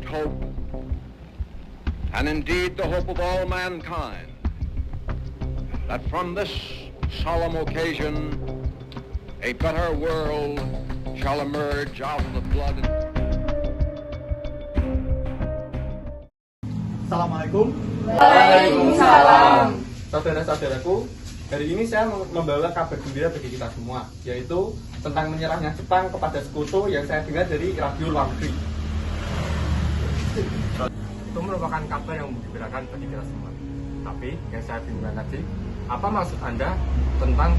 hope, and indeed the hope of all mankind, that from this solemn occasion a better world shall emerge out of the blood. Assalamualaikum. Waalaikumsalam. Saudara-saudaraku, hari ini saya membawa kabar gembira bagi kita semua, yaitu tentang menyerahnya Jepang kepada sekutu yang saya dengar dari radio luar negeri. Itu merupakan kabar yang menggembirakan bagi kita semua. Tapi yang saya bingungkan tadi, apa maksud Anda tentang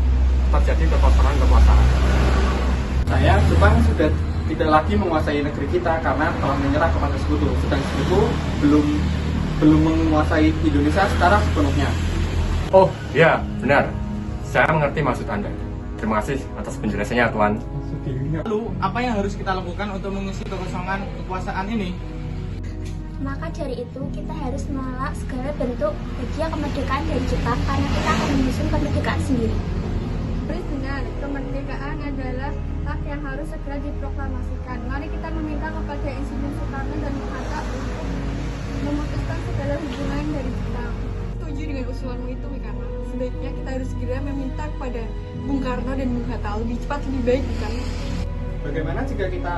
terjadi kekosongan kekuasaan? Jepang sudah tidak lagi menguasai negeri kita karena telah menyerah kepada sekutu. Sedang sekutu belum menguasai Indonesia secara sepenuhnya. Oh, ya, benar. Saya mengerti maksud Anda. Terima kasih atas penjelasannya, Tuan. Lalu, apa yang harus kita lakukan untuk mengisi kekosongan kekuasaan ini? Maka dari itu kita harus menolak segala bentuk bagian kemerdekaan dari Jepang karena kita akan menyusun kemerdekaan sendiri. Benar, kemerdekaan adalah hak yang harus segera diproklamasikan. Mari kita meminta kepada Insinyur Soekarno dan Bung Hatta untuk memutuskan segala hubungan dari Jepang. Setuju dengan usulanmu itu, Mikana. Sebaiknya kita harus segera meminta kepada Bung Karno dan Bung Hatta lebih cepat lebih baik, bukan? Bagaimana jika kita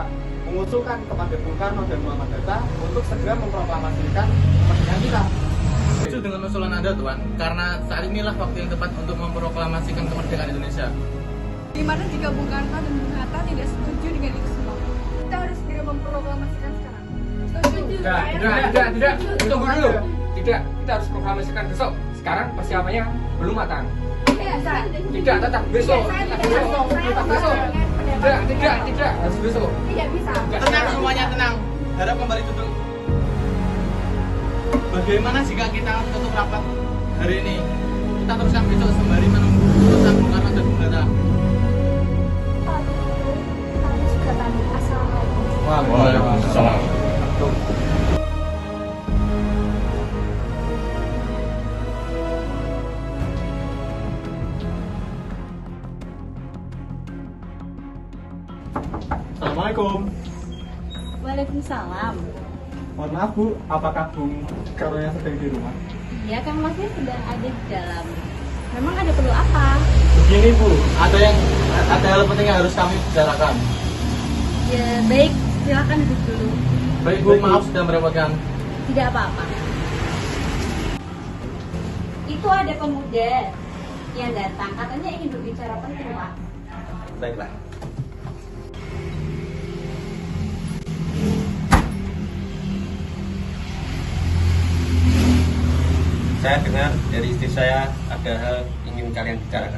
mengusulkan kepada Bung Karno dan Muhammad Hatta untuk segera memproklamasikan kemerdekaan kita? Setuju dengan usulan Anda, Tuan, karena saat inilah waktu yang tepat untuk memproklamasikan kemerdekaan Indonesia. Gimana jika Bung Karno dan Bung Hatta tidak setuju dengan itu semua? Kita harus segera memproklamasikan sekarang. Setuju. Tidak. Tunggu dulu. Tidak, kita harus proklamasikan besok. Sekarang persiapannya belum matang. Tidak, tetap besok. Tidak, harus besok. Tidak bisa. Tenang semuanya, tenang. Harap kembali duduk. Bagaimana jika kita tutup rapat hari ini? Kita teruskan besok sembari menunggu keputusan Bung Karno dan Bung Hatta. Kalau begitu, kami juga pamit. Assalamualaikum. Waalaikumsalam. Assalamualaikum. Waalaikumsalam. Mohon maaf Bu, apakah Bung Karno yang sedang di rumah? Ya, Kang Masnya sedang ada di dalam. Memang ada perlu apa? Begini, Bu, ada hal penting yang harus kami bicarakan. Ya, baik. Silakan duduk dulu. Baik, Bu, maaf sudah merepotkan. Tidak apa-apa. Itu ada pemuda yang datang. Katanya ingin berbicara penting, Pak. Baiklah. Saya dengar dari istri saya ada hal ingin kalian bicarakan.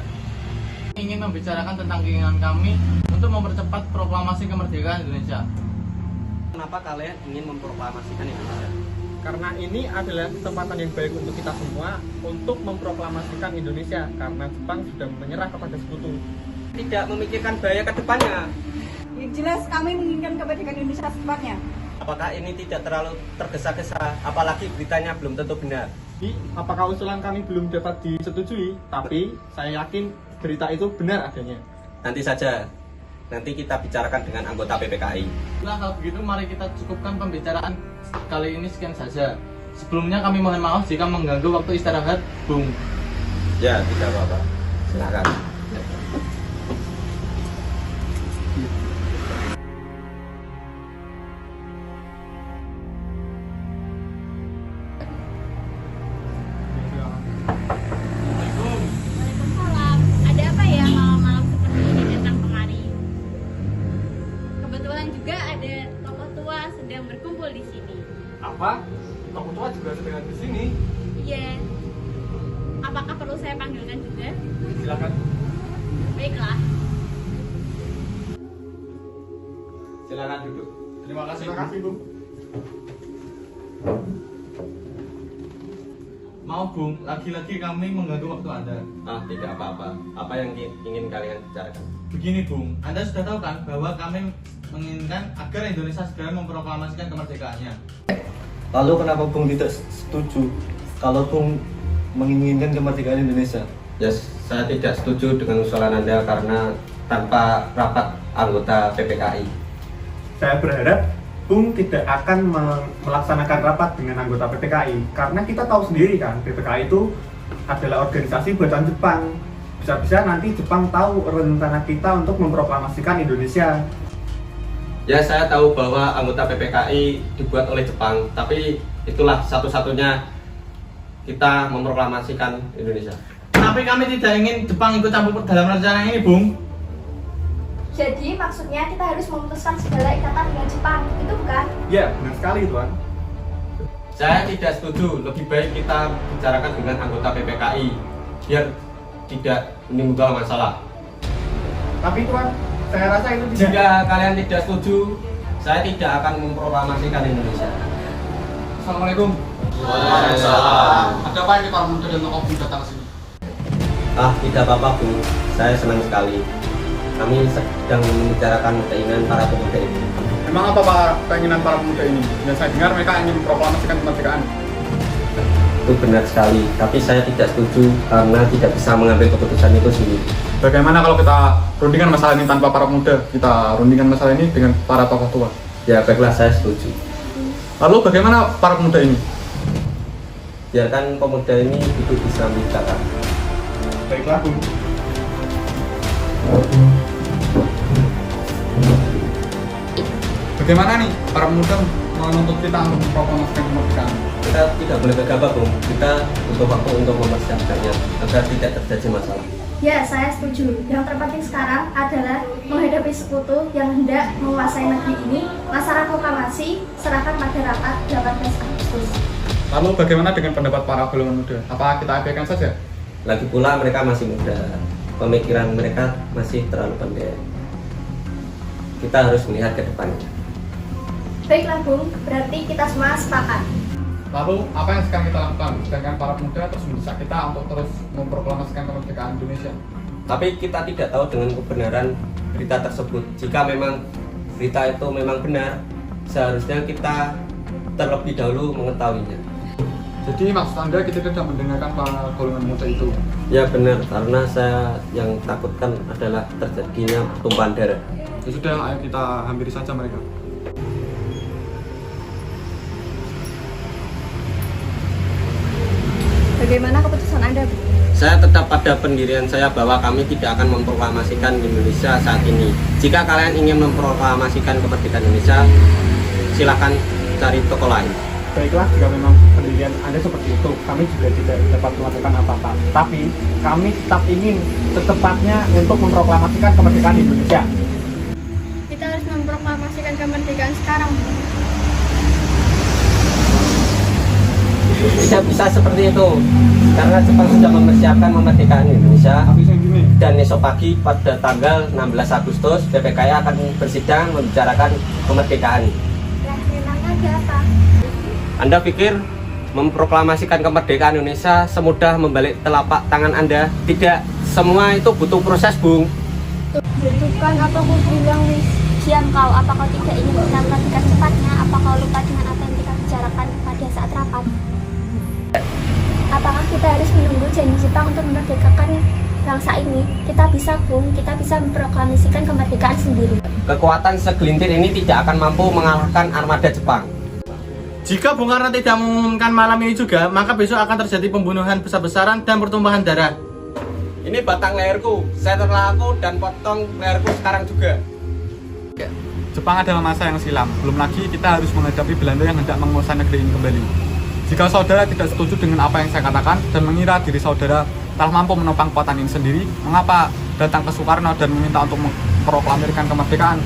Ingin membicarakan tentang keinginan kami untuk mempercepat proklamasi kemerdekaan Indonesia. Kenapa kalian ingin memproklamasikan Indonesia? Karena ini adalah kesempatan yang baik untuk kita semua untuk memproklamasikan Indonesia karena Jepang sudah menyerah kepada sekutu. Tidak memikirkan bahaya ke depannya. Yang jelas kami menginginkan kemerdekaan Indonesia secepatnya. Apakah ini tidak terlalu tergesa-gesa? Apalagi beritanya belum tentu benar. Apakah usulan kami belum dapat disetujui? Tapi saya yakin berita itu benar adanya. Nanti saja. Nanti kita bicarakan dengan anggota PPKI. Nah, kalau begitu mari kita cukupkan pembicaraan kali ini sekian saja. Sebelumnya kami mohon maaf jika mengganggu waktu istirahat, Bung. Ya, tidak apa-apa. Silakan. Waalaikumsalam. Ada apa ya malam-malam seperti ini datang kemari? Kebetulan juga ada tokoh tua sedang berkumpul di sini. Apa? Tokoh tua juga sedang di sini. Iya. Apakah perlu saya panggilkan juga? Silakan. Baiklah. Silakan duduk. Terima kasih. Terima kasih, Bung. Mau, Bung, lagi-lagi kami mengganggu waktu Anda. Tidak apa-apa. Apa yang ingin kalian bicarakan? Begini, Bung, Anda sudah tahu kan bahwa kami menginginkan agar Indonesia segera memproklamasikan kemerdekaannya. Lalu kenapa Bung tidak setuju kalau Bung menginginkan kemerdekaan Indonesia? Ya, saya tidak setuju dengan usulan Anda karena tanpa rapat anggota PPKI. Saya berharap Bung tidak akan melaksanakan rapat dengan anggota PPKI karena kita tahu sendiri kan PPKI itu adalah organisasi buatan Jepang. Bisa-bisa nanti Jepang tahu rencana kita untuk memproklamasikan Indonesia. Ya, saya tahu bahwa anggota PPKI dibuat oleh Jepang, tapi itulah satu-satunya kita memproklamasikan Indonesia. Tapi kami tidak ingin Jepang ikut campur dalam rencana ini, Bung. Jadi maksudnya kita harus memutuskan segala ikatan dengan Jepang, itu bukan? Ya, benar sekali Tuan. Saya tidak setuju, lebih baik kita bicarakan dengan anggota PPKI biar tidak menimbulkan masalah. Tapi Tuan, saya rasa itu tidak. Jika kalian tidak setuju, saya tidak akan memproklamasikan Indonesia. Assalamualaikum. Waalaikumsalam. Ada apa ini para pemuda dan tokoh datang ke sini? Tidak apa-apa, Bu. Saya senang sekali. Kami sedang membicarakan keinginan para pemuda ini. Memang apa keinginan para pemuda ini? Dan saya dengar mereka ingin memproklamasikan kemerdekaan. Itu benar sekali, tapi saya tidak setuju karena tidak bisa mengambil keputusan itu sendiri. Bagaimana kalau kita rundingkan masalah ini tanpa para pemuda? Kita rundingkan masalah ini dengan para tokoh tua. Ya, baiklah, saya setuju. Lalu bagaimana para pemuda ini? Biarkan pemuda ini duduk bisa bicara. Baiklah, Bu. Bagaimana nih para pemuda menuntut kita untuk memproklamasikan kemerdekaan? Kita tidak boleh gegabah, Bung. Kita butuh waktu untuk mempersiapkannya agar tidak terjadi masalah. Ya, saya setuju. Yang terpenting sekarang adalah menghadapi sekutu yang hendak menguasai negeri ini. Masalah proklamasi serahkan pada rapat 18 Agustus. Lalu bagaimana dengan pendapat para golongan muda? Apa kita abaikan saja? Lagi pula mereka masih muda, pemikiran mereka masih terlalu pendek. Kita harus melihat ke depannya. Baiklah, Bung. Berarti kita semua sepakat. Lalu apa yang sekarang kita lakukan? Sedangkan para pemuda terus mendesak kita untuk terus memproklamasikan kemerdekaan Indonesia. Tapi kita tidak tahu dengan kebenaran berita tersebut. Jika memang berita itu memang benar, seharusnya kita terlebih dahulu mengetahuinya. Jadi maksud Anda kita tidak mendengarkan para golongan muda itu? Ya benar, karena saya yang takutkan adalah terjadinya tumpahan darah. Ya sudah, ayo kita hampiri saja mereka. Bagaimana keputusan Anda, Bu? Saya tetap pada pendirian saya bahwa kami tidak akan memproklamasikan Indonesia saat ini. Jika kalian ingin memproklamasikan kemerdekaan Indonesia, silakan cari toko lain. Baiklah, jika memang pendirian Anda seperti itu, kami juga tidak dapat melakukan apa-apa. Tapi kami tetap ingin secepatnya untuk memproklamasikan kemerdekaan Indonesia. Kita harus memproklamasikan kemerdekaan sekarang, Bu. Tidak bisa seperti itu, karena Jepang sudah mempersiapkan kemerdekaan Indonesia. Dan esok pagi pada tanggal 16 Agustus, PPKI akan bersidang membicarakan kemerdekaan. Lah, memangnya ada apa? Anda pikir memproklamasikan kemerdekaan Indonesia semudah membalik telapak tangan Anda? Tidak, semua itu butuh proses, Bung. Itu kan apa aku bilang, Wis? Diam kau, apa kau tidak ingin menyampaikan cepatnya? Apa kau lupa dengan apa yang kita bicarakan pada saat rapat? Apakah kita harus menunggu janji Jepang untuk memerdekakan bangsa ini? Kita bisa, Bung, kita bisa memproklamasikan kemerdekaan sendiri. Kekuatan segelintir ini tidak akan mampu mengalahkan armada Jepang. Jika Bung Karno tidak mengumumkan malam ini juga, maka besok akan terjadi pembunuhan besar-besaran dan pertumpahan darah. Ini batang leherku, saya terlaku dan potong leherku sekarang juga. Jepang adalah masa yang silam. Belum lagi kita harus menghadapi Belanda yang hendak menguasai negeri ini kembali. Jika saudara tidak setuju dengan apa yang saya katakan dan mengira diri saudara telah mampu menopang kekuatan ini sendiri, mengapa datang ke Soekarno dan meminta untuk memproklamasikan kemerdekaan?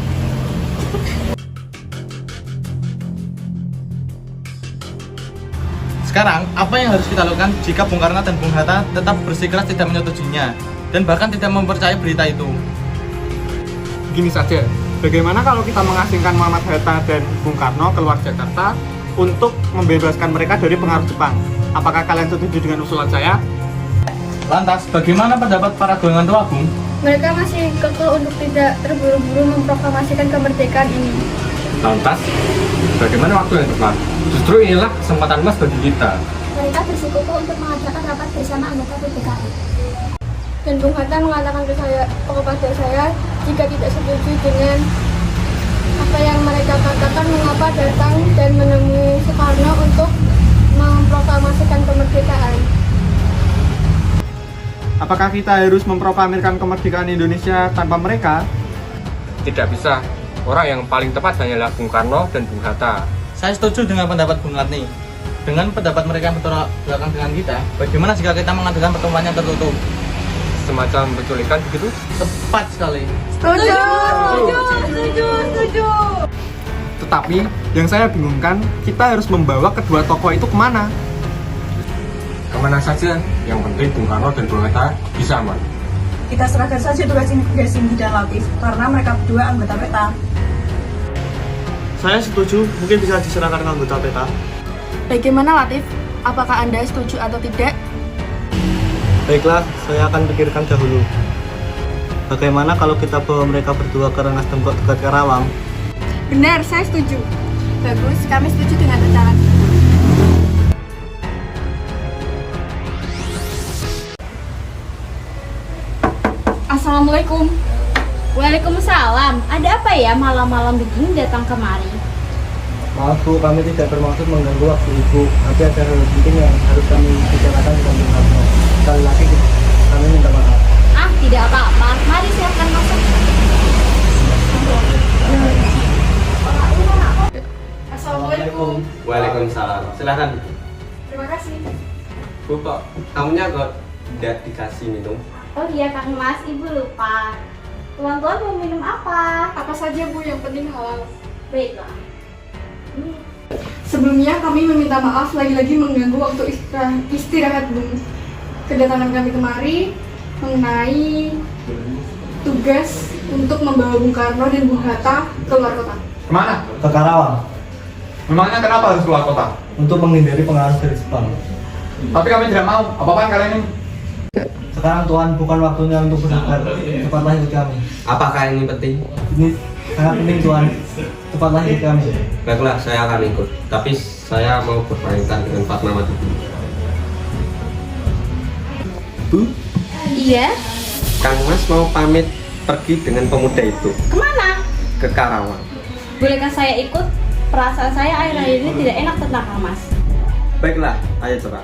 Sekarang, apa yang harus kita lakukan jika Bung Karno dan Bung Hatta tetap bersikeras tidak menyetujuinya dan bahkan tidak mempercayai berita itu? Begini saja, bagaimana kalau kita mengasingkan Muhammad Hatta dan Bung Karno keluar Jakarta untuk membebaskan mereka dari pengaruh Jepang? Apakah kalian setuju dengan usulan saya? Lantas, bagaimana pendapat para golongan tua, Bung? Mereka masih kekeh untuk tidak terburu-buru memproklamasikan kemerdekaan ini. Lantas, bagaimana waktu yang tepat? Justru inilah kesempatan emas bagi kita. Mereka bersikukuh untuk mengadakan rapat bersama anggota PPKI. Dan Bung Hatta mengatakan kepada saya, jika tidak setuju dengan apa yang mereka katakan mengapa datang dan menemui Soekarno untuk memproklamasikan kemerdekaan. Apakah kita harus memproklamirkan kemerdekaan Indonesia tanpa mereka? Tidak bisa. Orang yang paling tepat hanyalah Bung Karno dan Bung Hatta. Saya setuju dengan pendapat Bung Latni. Dengan pendapat mereka yang bertolak belakang dengan kita, bagaimana jika kita mengadakan pertemuan yang tertutup? Semacam penculikan begitu? Tepat sekali. Setuju. Tetapi yang saya bingungkan, kita harus membawa kedua tokoh itu kemana? Kemana saja, yang penting Bung Karno dan Bung Hatta bisa aman. Kita serahkan saja tugas imigrasi dan Latif karena mereka berdua anggota PETA. Saya setuju, mungkin bisa diserahkan ke anggota PETA. Bagaimana Latif? Apakah Anda setuju atau tidak? Baiklah, saya akan pikirkan dahulu. Bagaimana kalau kita bawa mereka berdua ke Rengas Dengklok dekat Karawang? Benar, saya setuju. Bagus, kami setuju dengan rencana. Assalamualaikum. Waalaikumsalam. Ada apa ya malam-malam begini datang kemari? Maaf Bu, kami tidak bermaksud mengganggu waktu Ibu. Tapi ada hal penting yang harus kami bicarakan dengan Bung Karno. Sekali lagi kami minta maaf. Ah, tidak apa-apa. Mari silakan masuk. Assalamualaikum. Waalaikumsalam. Silahkan. Terima kasih. Bu, kok kamunya kok tidak dikasih minum? Oh iya Kang Mas, Ibu lupa. Tuan-tuan mau minum apa? Apa saja Bu, yang penting halal. Baiklah. Sebelumnya kami meminta maaf lagi-lagi mengganggu waktu istirahat Bung. Kedatangan kami kemari mengenai tugas untuk membawa Bung Karno dan Bung Hatta keluar kota. Kemana? Ke Karawang, Memangnya kenapa harus keluar kota? untuk menghindari pengaruh dari Jepang. Tapi kami tidak mau. Apa-apaan kalian ini? Sekarang Tuhan bukan waktunya untuk berdebat. Cepatlah ikut kami. Apakah ini penting? Ini sangat penting Tuhan. Cepatlah ikut kami. Baiklah, saya akan ikut. Tapi saya mau berpamitan dengan Fatmawati. Bu, Iya. Kang Mas mau pamit pergi dengan pemuda itu Kemana? ke Karawang. Bolehkah saya ikut? Perasaan saya akhir-akhir ini tidak enak tentang Kang Mas. Baiklah, ayo coba.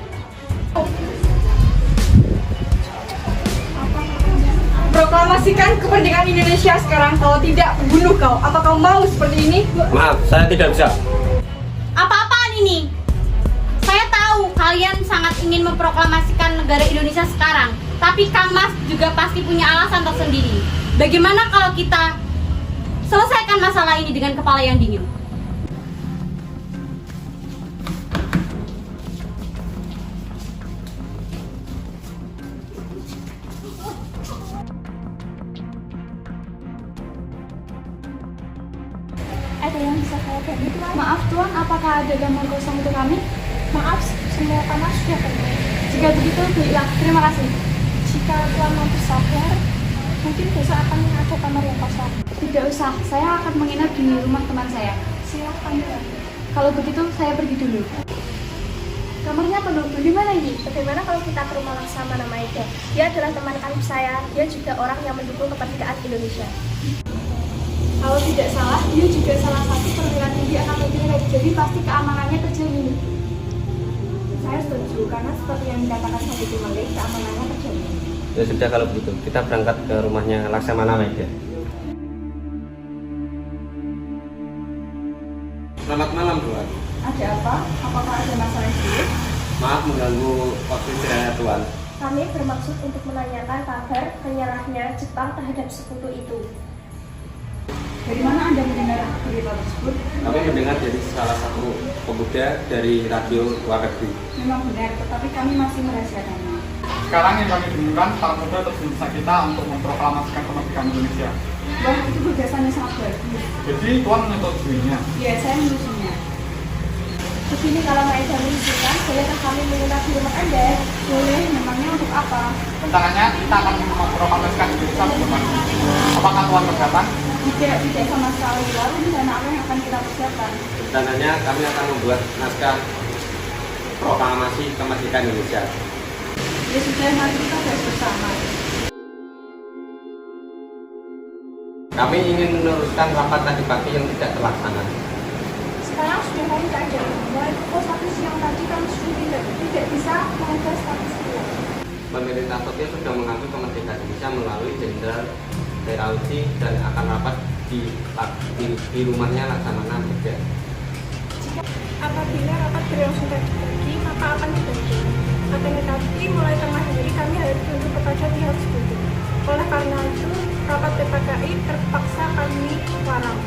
Proklamasikan kemerdekaan Indonesia sekarang. Kalau tidak, bunuh kau. Apa kau mau seperti ini? Maaf, saya tidak bisa. Apa-apaan ini? Saya tahu kalian sangat ingin memproklamasikan negara Indonesia sekarang. Tapi Kang Mas juga pasti punya alasan tersendiri. Bagaimana kalau kita selesaikan masalah ini dengan kepala yang dingin? Ada yang bisa saya bantu Tuan? Maaf Tuan, apakah ada gambar kosong untuk kami? Maaf, semua kamar sudah penuh. Jika begitu, baiklah, terima kasih. Jika Tuan mau bersabar, mungkin besok akan ada kamar yang kosong. Tidak usah, saya akan menginap di rumah teman saya. Silakan Tuan. Kalau begitu, saya pergi dulu. Kamarnya penuh, bagaimana ini? Bagaimana kalau kita ke rumah Laksamana Maeda? Dia adalah teman karib saya, dia juga orang yang mendukung kemerdekaan Indonesia. Kalau tidak salah, dia juga salah satu perwira tinggi Angkatan Darat, jadi pasti keamanannya terjamin. Saya setuju, karena seperti yang dikatakan Sabi Tumangge, keamanannya terjamin. Ya sudah kalau begitu, kita berangkat ke rumahnya Laksamana Maeda. Selamat malam, Tuan. Ada apa? Apakah ada masalah serius? Maaf mengganggu waktu istirahat Tuan. Kami bermaksud untuk menanyakan kabar penyerahnya Jepang terhadap sekutu itu. Dari mana Anda mendengar berita tersebut? Kami mendengar dari salah satu pemuda dari radio luar negeri. Memang benar, tetapi kami masih merahasiakannya. Sekarang yang kami bingung para muda terus mendesak kita untuk memproklamasikan kemerdekaan Indonesia. Wah, itu gagasannya sangat bagus. Jadi Tuan menyetujuinya. Ya, saya menyusunnya. Begini kalau Maeda mengizinkan, bolehkah kami menginap di rumah Anda? Boleh, memangnya untuk apa? Rencananya kita akan memproklamasikan Indonesia bersama. Apakah Tuan keberatan? Tidak sama sekali. Lalu rencana apa yang akan kita persiapkan? Rencananya kami akan membuat naskah proklamasi kemerdekaan Indonesia. Ya sudah, mari kita bahas bersama. Kami ingin meneruskan rapat tadi pagi yang tidak terlaksana. Sekarang sudah kami tak ada. Mulai pukul 1 siang tadi kami sudah tidak bisa mengubah status quo. Pemerintah Tokyo sudah mengakui kemerdekaan Indonesia melalui Jenderal Terauchi dan akan rapat di rumahnya Laksamana Muda. Apabila rapat berlangsung tadi, maka akan dibagi. Akan tetapi mulai tengah hari kami harus tunduk kepada pihak sekutu. Oleh karena itu, rapat PPKI terpaksa kami larang.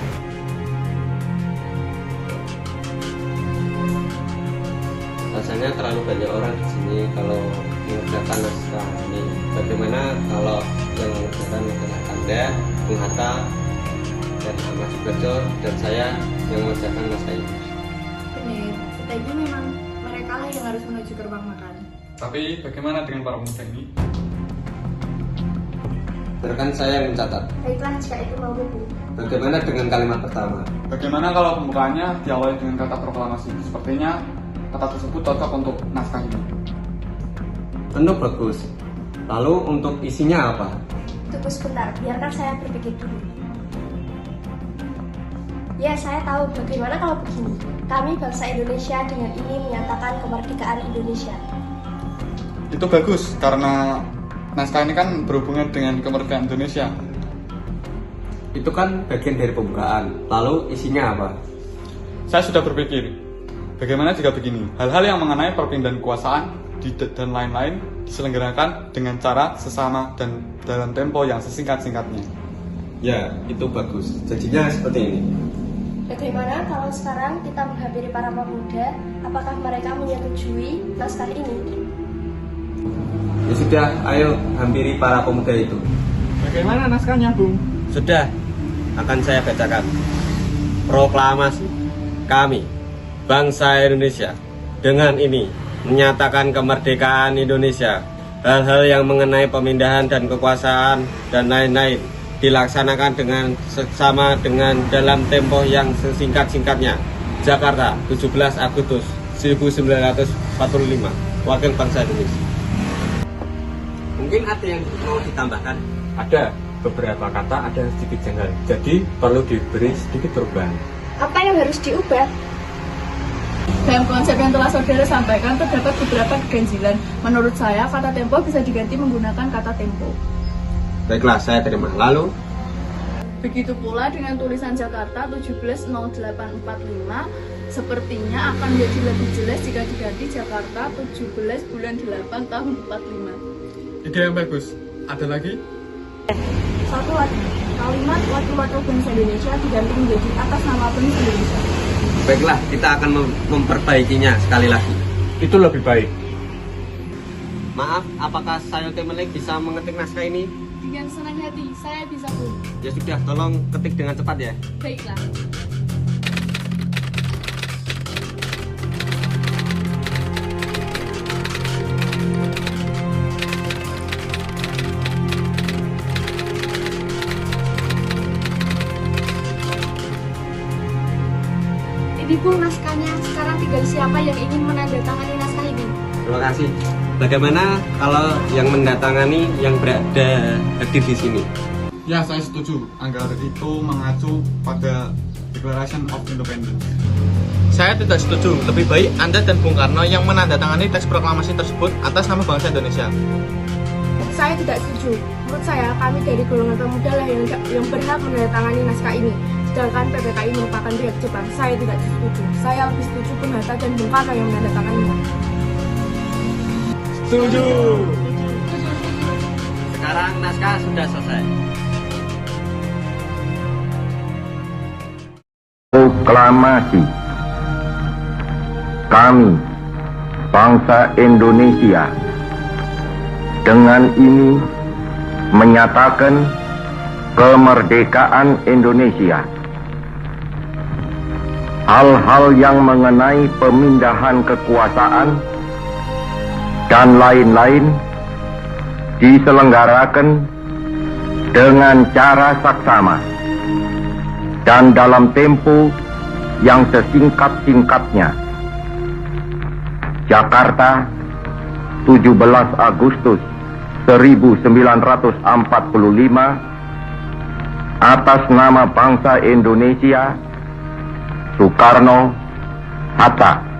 Rasanya terlalu banyak orang di sini kalau mengerjakan naskah ini. Bagaimana kalau yang mengerjakan adalah Anda, Bung Hatta, dan Ahmad Subarjo, dan saya yang mengerjakan naskah ini? Benar, tadi memang mereka lah yang harus menuju gerbang makan. Tapi bagaimana dengan para pemuda ini? Rekan saya yang mencatat. Baiklah, jika itu mau Bu. Bagaimana dengan kalimat pertama? Bagaimana kalau pembukaannya diawali dengan kata proklamasi? Sepertinya kata tersebut cocok untuk naskah ini. Tentu bagus. Lalu untuk isinya apa? Tunggu sebentar, biarkan saya berpikir dulu. Ya, saya tahu. Bagaimana kalau begini? Kami bangsa Indonesia dengan ini menyatakan kemerdekaan Indonesia. Itu bagus, karena naskah ini kan berhubungan dengan kemerdekaan Indonesia. Itu kan bagian dari pembukaan. Lalu isinya apa? Saya sudah berpikir, bagaimana jika begini? Hal-hal yang mengenai perpindahan kekuasaan dan lain-lain diselenggarakan dengan cara sesama dan dalam tempo yang sesingkat-singkatnya. Ya, itu bagus. Jadinya seperti ini. Bagaimana kalau sekarang kita menghampiri para pemuda? Apakah mereka menyetujui naskah ini? Ya sudah, ayo hampiri para pemuda itu. Bagaimana naskahnya, Bung? Sudah, akan saya bacakan. Proklamasi kami, bangsa Indonesia, dengan ini menyatakan kemerdekaan Indonesia. Hal-hal yang mengenai pemindahan dan kekuasaan dan lain-lain dilaksanakan dengan seksama dengan dalam tempo yang sesingkat-singkatnya. Jakarta, 17 Agustus 1945. Wakil Bangsa Indonesia. Mungkin ada yang mau ditambahkan? Ada beberapa kata ada yang sedikit janggal, jadi perlu diberi sedikit perubahan. Apa yang harus diubah? Dalam konsep yang telah saudara sampaikan, terdapat beberapa keganjilan. Menurut saya, kata tempo bisa diganti menggunakan kata tempo. Baiklah, saya terima. Lalu? Begitu pula dengan tulisan Jakarta 170845, sepertinya akan menjadi lebih jelas jika diganti Jakarta 17 bulan 8 tahun 45. Ide yang bagus. Ada lagi? Satu kalimat wakil-wakil bangsa Indonesia diganti menjadi atas nama penuh Indonesia. Baiklah, kita akan memperbaikinya sekali lagi. Itu lebih baik. Maaf, apakah saya Kemenling bisa mengetik naskah ini? Dengan senang hati, saya bisa Bu. Ya sudah, tolong ketik dengan cepat ya. Baiklah. Ini Bu naskahnya, sekarang tinggal siapa yang ingin menandatangani naskah ini? Terima kasih. Bagaimana kalau yang mendatangani yang berada hadir di sini? Ya, saya setuju. Agar itu mengacu pada Declaration of Independence. Saya tidak setuju. Lebih baik Anda dan Bung Karno yang menandatangani teks proklamasi tersebut atas nama bangsa Indonesia. Saya tidak setuju. Menurut saya, kami dari golongan pemuda lah yang berhak menandatangani naskah ini. Sedangkan PPKI merupakan pihak Jepang. Saya tidak setuju. Saya lebih setuju Bung Hatta dan Bung Karno yang menandatanganinya. Setuju. Sekarang naskah sudah selesai. Proklamasi kami, bangsa Indonesia, dengan ini menyatakan kemerdekaan Indonesia. Hal-hal yang mengenai pemindahan kekuasaan dan lain-lain diselenggarakan dengan cara saksama dan dalam tempo yang sesingkat-singkatnya. Jakarta, 17 Agustus 1945, atas nama bangsa Indonesia, Soekarno-Hatta.